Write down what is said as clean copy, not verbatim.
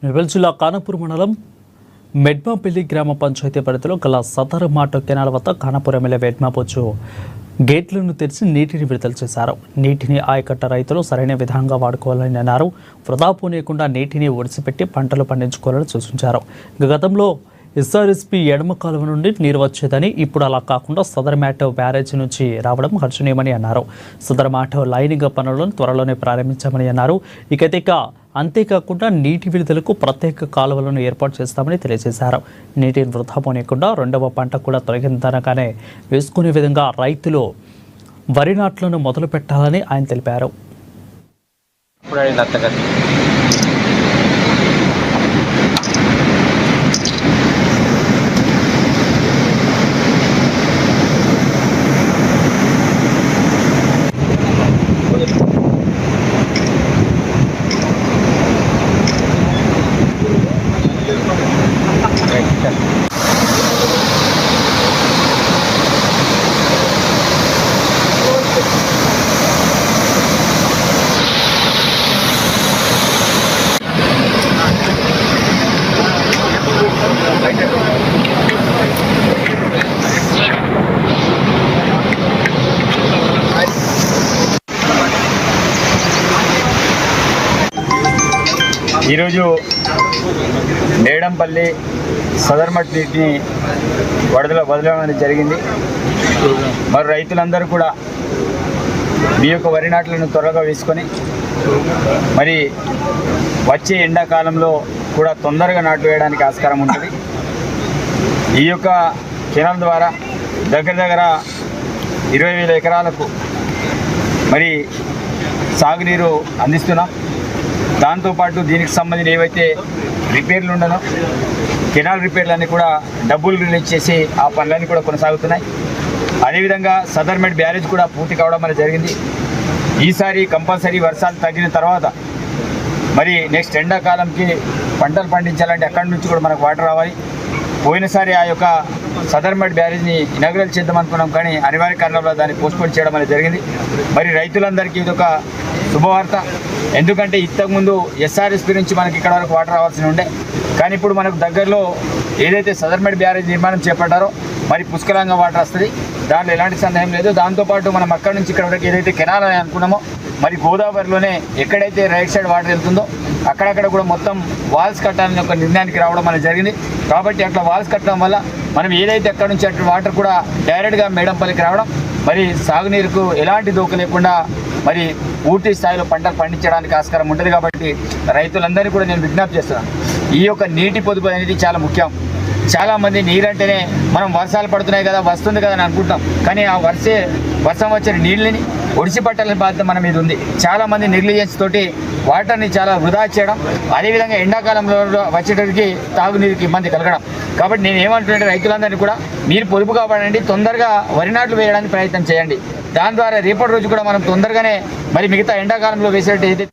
నిర్మల్ జిల్లా కానపూర్ మండలం మెడ్మాపల్లి గ్రామ పంచాయతీ పరిధిలో గల సదర్ మాట కెనాల్ వద్ద కానపూర్ ఎమ్మెల్యే వెడ్మాబొచ్చు గేట్లను తెరిచి నీటిని విడుదల చేశారు. నీటిని ఆయకట్ట రైతులు సరైన విధంగా వాడుకోవాలని అన్నారు. వృధా పోనీయకుండా నీటిని ఒడిసిపెట్టి పంటలు పండించుకోవాలని సూచించారు. గతంలో ఎస్ఆర్ఎస్పీ ఎడమ కాలువ నుండి నీరు వచ్చేదని, ఇప్పుడు అలా కాకుండా సదర్ మ్యాటో బ్యారేజీ నుంచి రావడం హర్షణీయమని అన్నారు. సదర్ మ్యాటో లైనింగ్ పనులను త్వరలోనే ప్రారంభించామని అన్నారు. అంతేకాకుండా నీటి విడుదలకు ప్రత్యేక కాలువలను ఏర్పాటు చేస్తామని తెలియజేశారు. నీటిని వృధా పోనీయకుండా రెండవ పంట కూడా తొలగిందనగానే వేసుకునే విధంగా రైతులు వరి నాట్లను మొదలు పెట్టాలని ఆయన తెలిపారు. ఈరోజు నేడంపల్లి సదర్మట్ నీటిని వదలడం జరిగింది. మరి రైతులందరూ కూడా మీ యొక్క వరి నాట్లను త్వరగా వేసుకొని మరి వచ్చే ఎండాకాలంలో కూడా తొందరగా నాటు వేయడానికి ఆస్కారం ఉంటుంది. ఈ యొక్క కెనాల్ ద్వారా దగ్గర 20,000 ఎకరాలకు మరి సాగునీరు అందిస్తున్నాం. దాంతోపాటు దీనికి సంబంధించిన ఏవైతే రిపేర్లు ఉండనో కెనాల్ రిపేర్లన్నీ కూడా డబ్బులు రిలీజ్ చేసి ఆ పనులన్నీ కూడా కొనసాగుతున్నాయి. అదేవిధంగా సదర్ మెడ్ బ్యారేజ్ కూడా పూర్తి కావడం అనేది జరిగింది. ఈసారి కంపల్సరీ వర్షాలు తగ్గిన తర్వాత మరి నెక్స్ట్ ఎండాకాలంకి పంటలు పండించాలంటే అక్కడి నుంచి కూడా మనకు వాటర్ రావాలి. పోయినసారి ఆ యొక్క సదర్ మెడ్ బ్యారేజ్ని ఇనాగ్రేట్ చేద్దాం అనుకున్నాం, కానీ అనివార్య కారణంలో దాన్ని పోస్ట్పోన్ చేయడం అనేది జరిగింది. మరి రైతులందరికీ ఇదొక శుభవార్త. ఎందుకంటే ఇంతకుముందు ఎస్ఆర్ఎస్పీ నుంచి మనకి ఇక్కడ వరకు వాటర్ రావాల్సి ఉండే, కానీ ఇప్పుడు మనకు దగ్గరలో ఏదైతే సదర్ మెడ్ బ్యారేజ్ నిర్మాణం చేపట్టారో మరి పుష్కలంగా వాటర్ వస్తుంది, దాంట్లో ఎలాంటి సందేహం లేదు. దాంతోపాటు మనం అక్కడి నుంచి ఇక్కడ వరకు ఏదైతే కెనాల్ అని అనుకున్నామో మరి గోదావరిలోనే ఎక్కడైతే రైట్ సైడ్ వాటర్ వెళ్తుందో అక్కడక్కడ కూడా మొత్తం వాల్స్ కట్టాలని ఒక నిర్ణయానికి రావడం అనేది జరిగింది. కాబట్టి అట్లా వాల్స్ కట్టడం వల్ల మనం ఏదైతే అక్కడ నుంచి అటు వాటర్ కూడా డైరెక్ట్గా మేడంపల్లికి రావడం, మరి సాగునీరుకు ఎలాంటి దోక లేకుండా మరి పూర్తి స్థాయిలో పంటలు పండించడానికి ఆస్కారం ఉంటుంది. కాబట్టి రైతులందరినీ కూడా నేను విజ్ఞప్తి చేస్తున్నాను, ఈ యొక్క నీటి పొదుపు అనేది చాలా ముఖ్యం. చాలామంది నీరంటేనే మనం వర్షాలు పడుతున్నాయి కదా, వస్తుంది కదా అని అనుకుంటాం, కానీ ఆ వర్షం వచ్చిన నీళ్ళని ఒడిసిపట్టాలని బాధ్యత మన మీద ఉంది. చాలామంది నెగ్లిజెన్స్ తోటి వాటర్ని చాలా వృధా చేయడం, అదేవిధంగా ఎండాకాలంలో వచ్చేటరికి తాగునీరుకి ఇబ్బంది కలగడం. కాబట్టి నేను ఏమంటున్నానంటే రైతులందరినీ కూడా మీరు పొదుపు కాపాడండి, తొందరగా వరి నాట్లు వేయడానికి ప్రయత్నం చేయండి. దాని ద్వారా రేపటి రోజు కూడా మనం తొందరగానే మరి మిగతా ఎండాకాలంలో వేసేటట్టు